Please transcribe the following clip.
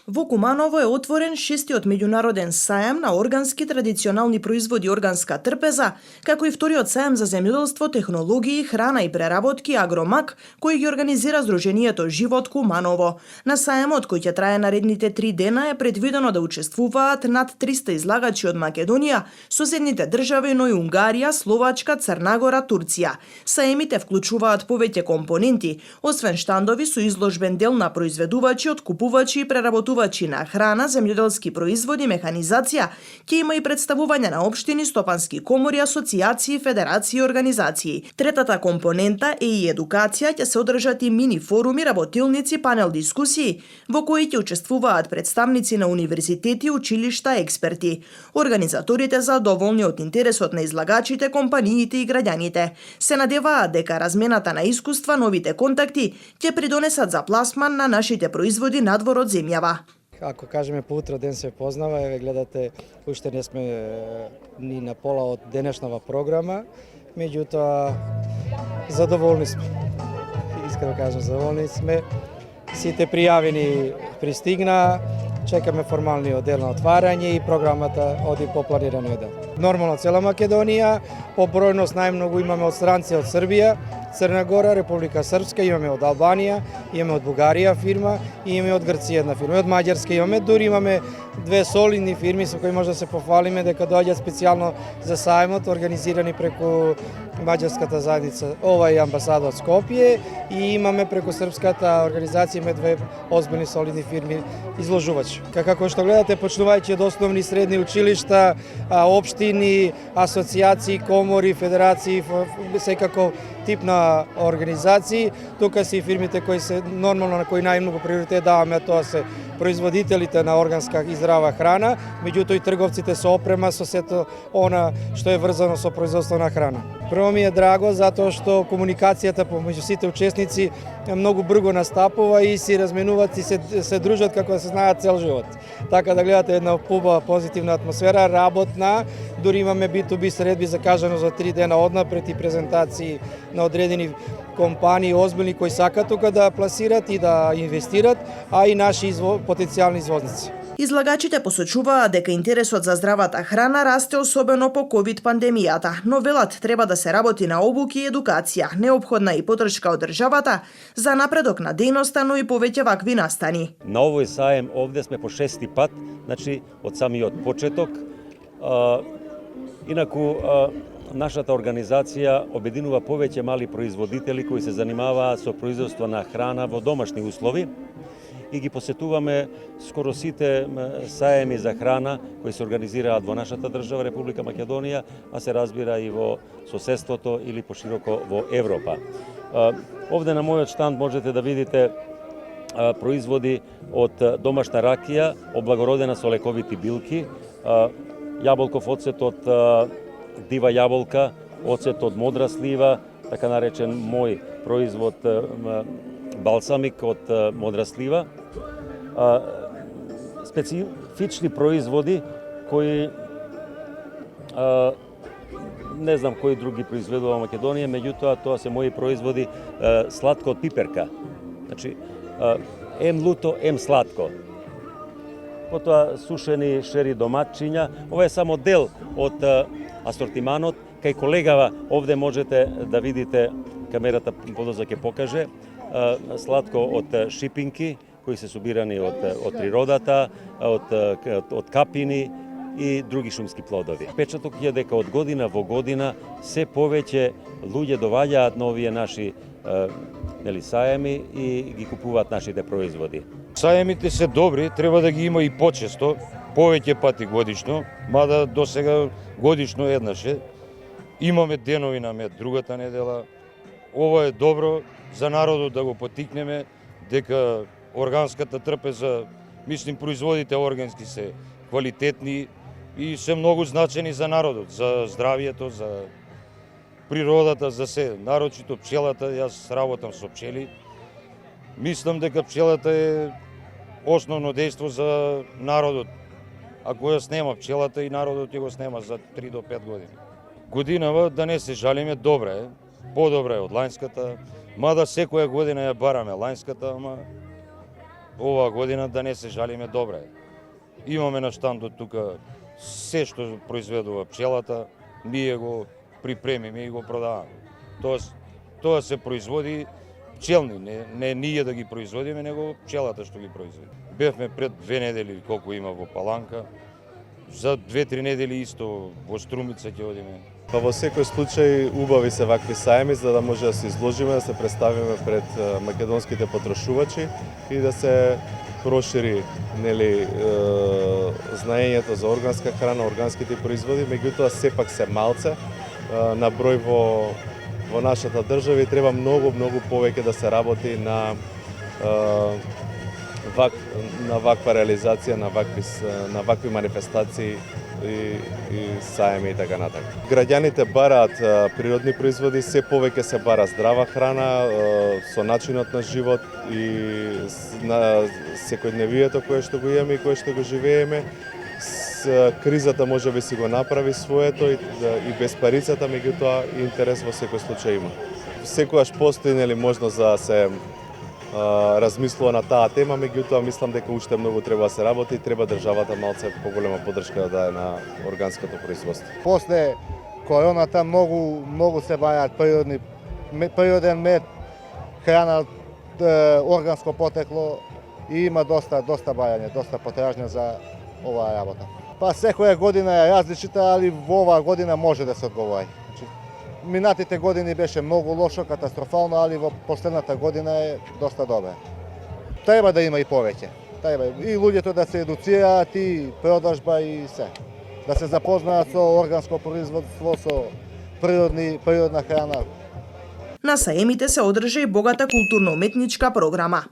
Во Куманово е отворен 6-тиот меѓународен сајам на органски традиционални производи органска трпеза, како и вториот сајам за земјоделство, технологии, храна и преработки Агромак, кој ги организира Сдруженијето Живот Куманово. На сајамот, кој ќе трае наредните 3 дена, е предвидено да учествуваат над 300 излагачи од Македонија, соседните држави, но и Унгарија, Словачка, Црна Гора, Турција. Сајмите вклучуваат повеќе компоненти, освен штандови со изложбен дел на произведувачи, откупувачи и преработувачи на храна, земјоделски производи, механизација, ќе има и представување на општини, стопански комори, асоцијации, федерации и организации. Третата компонента е и едукација, ќе се одржат и мини форуми, работилници, панел дискусии, во кои ќе учествуваат представници на универзитети, училишта, експерти. Организаторите задоволни од интересот на излагачите, компаниите и граѓаните. Се надеваат дека размената на искуства, новите контакти ќе придонесат за пласман на нашите производи надвор од земјава. Ако кажеме по утро ден се познава, еве гледате, уште не сме ни на пола од денешнава програма, меѓутоа задоволни сме. Искрено кажам, задоволни сме. Сите пријавени пристигна, чекаме формалниот дел на отварање и програмата оди по планираниот дел. Нормално цела Македонија, по бројност најмногу имаме од странци од Србија, Црна Гора, Република Српска, имаме од Албанија, имаме од Бугарија фирма и имаме од Грција една фирма. Од Маѓарска имаме, дури имаме две солидни фирми со кои може да се пофалиме дека доаѓаат специјално за сајмот, организирани преку маѓарската заедница, ова е амбасада од Скопје, и имаме преку српската организација имаме две озбилни солидни фирми изложувачи. Како што гледате, почнувајќи од основни и средни училишта, општини, асоцијации, комори, федерации, секако тип на организации, тука се и фирмите кои се нормално на кои најмногу приоритет даваме, тоа се производителите на органска и здрава храна, меѓутоа и трговците со опрема, со сето она што е врзано со производство на храна. Прво ми е драго затоа што комуникацијата помеѓу сите учесници многу брзо настапува и си разменуваат и се дружат како да се знаат цел живот. Така да гледате една пуба позитивна атмосфера, работна, дури имаме B2B средби закажано за 3 дена однапред и презентации на одредени компании озбилни кои сакаат тука да пласират и да инвестират, а и наши потенцијални извозници. Излагачите посочуваат дека интересот за здравата храна расте особено по ковид пандемијата, но велат треба да се работи на обуки и едукација, неопходна и поддршка од државата за напредок на дејноста, но и повеќе вакви настани. На овој саем овде сме по 6-ти пат, значи од самиот почеток. Инаку нашата организација обединува повеќе мали производители кои се занимаваат со производство на храна во домашни услови и ги посетуваме скоро сите саеми за храна кои се организираат во нашата држава Република Македонија, а се разбира и во соседството или пошироко во Европа. Овде на мојот штанд можете да видите производи од домашна ракија, облагородена со лековити билки, јаболков оцет од дива јаболка, оцет од модра слива, така наречен мој производ балсамик од модра слива, специфични производи кои не знам кои други произведува Македонија, меѓутоа тоа се мои производи сладко од пиперка. Значи, ем луто, ем сладко. Потоа сушени шери доматчиња. Ова е само дел од асортиманот. Кај колегава овде можете да видите, камерата подоза ќе покаже, сладко од шипинки, кои се собирани од природата, од капини и други шумски плодови. Печаток е дека од година во година се повеќе луѓе доваѓаат на овие наши саеми и ги купуваат нашите производи. Саемите се добри, треба да ги има и почесто, повеќе пати годишно, мада до сега годишно еднаш е. Имаме денови на мед другата недела. Ова е добро за народот да го потикнеме, дека органската трпеза, мислим производите органски се квалитетни и се многу значени за народот, за здравието, за природата, за се, нарочито пчелата. Јас работам со пчели. Мислам дека пчелата е основно дејство за народот. Ако ја снема пчелата, и народот ќе го снема за 3 до 5 години. Годинава, да не се жалиме, добра е. Подобра е од лајнската, мада секоја година ја бараме лајнската, ама оваа година да не се жалиме, добра е. Имаме на штандот тука се што произведува пчелата, ние го припремиме и го продаваме. Тоа се производи пчелни, не ние да ги производиме, него пчелата што ги производи. Бевме пред 2 недели колку има во Паланка, за 2-3 недели исто во Струмица ќе одиме. Па во секој случај убави се вакви саеми за да може да се изложиме, да се представиме пред македонските потрошувачи и да се прошири знаењето за органска храна, органските производи, меѓутоа сепак се малце на број во нашата држава и треба многу повеќе да се работи на ваква реализација, на вакви манифестации и саеми и така натаму. Граѓаните бараат природни производи, се повеќе се бара здрава храна со начинот на живот и на секојдневието кое што го имаме и кое што го живееме. Кризата може би си го направи своето и без парицата, меѓутоа интерес во секој случај има. Секогаш постои можност да се размислува на таа тема, меѓутоа мислам дека уште многу треба да се работи и треба државата малце поголема поддршка да даде на органското производство. После короната многу се бајаат природен мед, храна органско потекло и има доста бајање, доста потражња за оваа работа. Па секоја година е различита, али во оваа година може да се одговори. Минатите години беше многу лошо, катастрофално, али во последната година е доста добре. Треба да има и повеќе. Треба и луѓето да се едуцираат и продажба и се. Да се запознаат со органско производство, со природна храна. На саемите се одржа и богата културно-уметничка програма.